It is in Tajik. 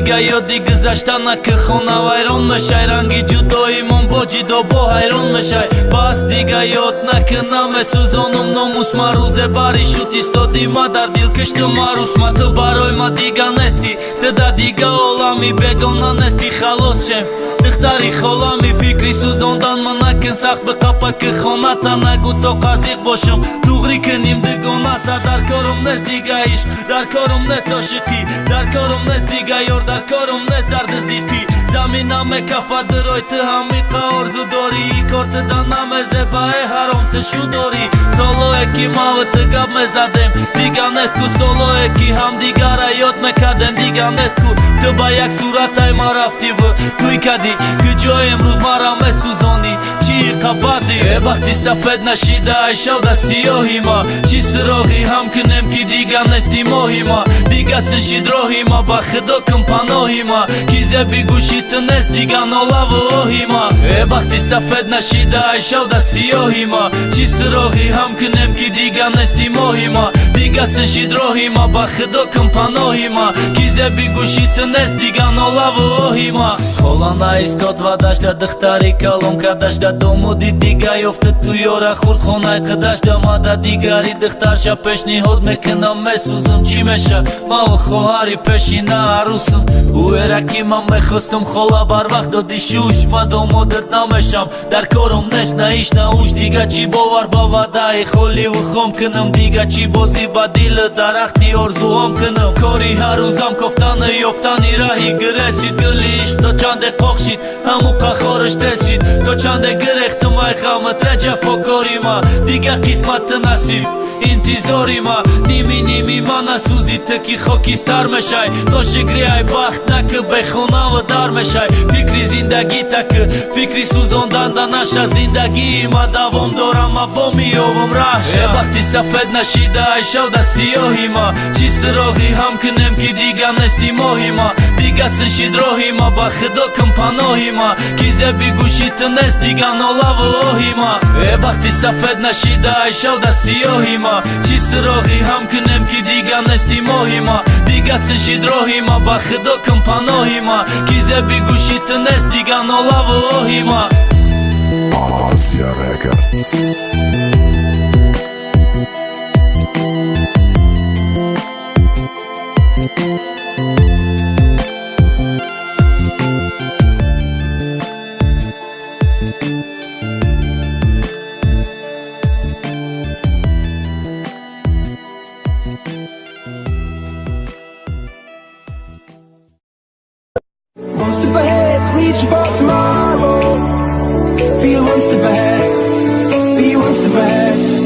دیگه یادی گذشتن که خونه ویران میشه رنگی جدایی من با جدا با حیران میشه بس دیگه یاد نکنم سوزانم ناموس ما روز باری شد ایستادی ما در دل کشتم ماروس ما تو برای ما دیگه نستی تو در دیگه عالمی بگانه نستی خلاص شم دختری خالمی فکری سوزاندن من نکن سخت به قپا که خانه تا نگو تا قضیق باشم دوغری کنیم دگانه تا در کارم نست دیگه ایش در کارم نست عاشقی در کارم نست دیگه یار در کارم نست درد زیقی زمینم کفا درای تو همی قارزو داری کارت دنم زبای حرام تشو داری سالو اکی ماوت گب مزدم دیگه نست کو سالو اکی هم دیگه را یاد مکدم دیگه نست کو تو با یک صورت های ما رفتی و توی کدی که جای امروز ما را مسوزانی چی قبادی وقتی سفید نشیده ای شود سیاهی ما چی سراغی هم کنم که دیگه نستی ماهی ما دیگه سنشید راهی ما با خدا کم پناهی ما کیزه بی گوشی تو نست دیگه نالا و آهی ما وقتی سفید نشیده ای شود سیاهی ما چی سراغی هم کنم که دیگه نستی ماهی ما دیگه سنشید راهی ما با خدا کم پناهی ما کیزه بی گوشی تو نست دیگه نالا و آهی ما خالانه ایستاد و داشته دختری کلام که داشته دومودی دیگه یفته تو یاره خورد خونه قداشته ما در دیگری دختر شا پیشنهاد میکنم مسوزم چی میشه ما و خواهری پیشینه عروسم او ایرکی من میخواستم خاله بر وقت دادی شوش ما دومودت نمیشم در کارم نست نه ایش نه اوش دیگه چی باور با وعده خالی و خام کنم دیگه چی بازی با دل درختی آرزو هم کنم کاری هر روزم کفتن یافتنی راهی گرسید دلیش تا چند قاقشید همو قخارش تسید تا چند گرختم ای خامت رجفا کاری ما دیگه قسمت نصیب انتظاری ما نیمی ما نسوزی تکی خاکیستر میشای تا شکری ای بخت نکه بخونه و در میشای فکری زندگی تک فکری سوزاندن نشه زندگی ما دوام دارم ما با میابم رخشه وقتی سفید نشیده ای شود سیاهی ما چی سراغی هم کنم که دیگه نستی ماهی ما دیگه سنشید راهی ما با خدا کم پناهی ما کیزه بی گوشی تو نست دیگه نالا و آهی ما وقتی سفید نشیده ای شود سیاهی ما چی سراغی هم کنم که دیگه نستی ماهی ما دیگه سنشید راهی ما با خدا کم پناهی ما کیزه بی گوشی تو نست دیگه نالا و آهی ما آسیا رکرد One step ahead, reaching for tomorrow. Feel one step ahead, be one step ahead.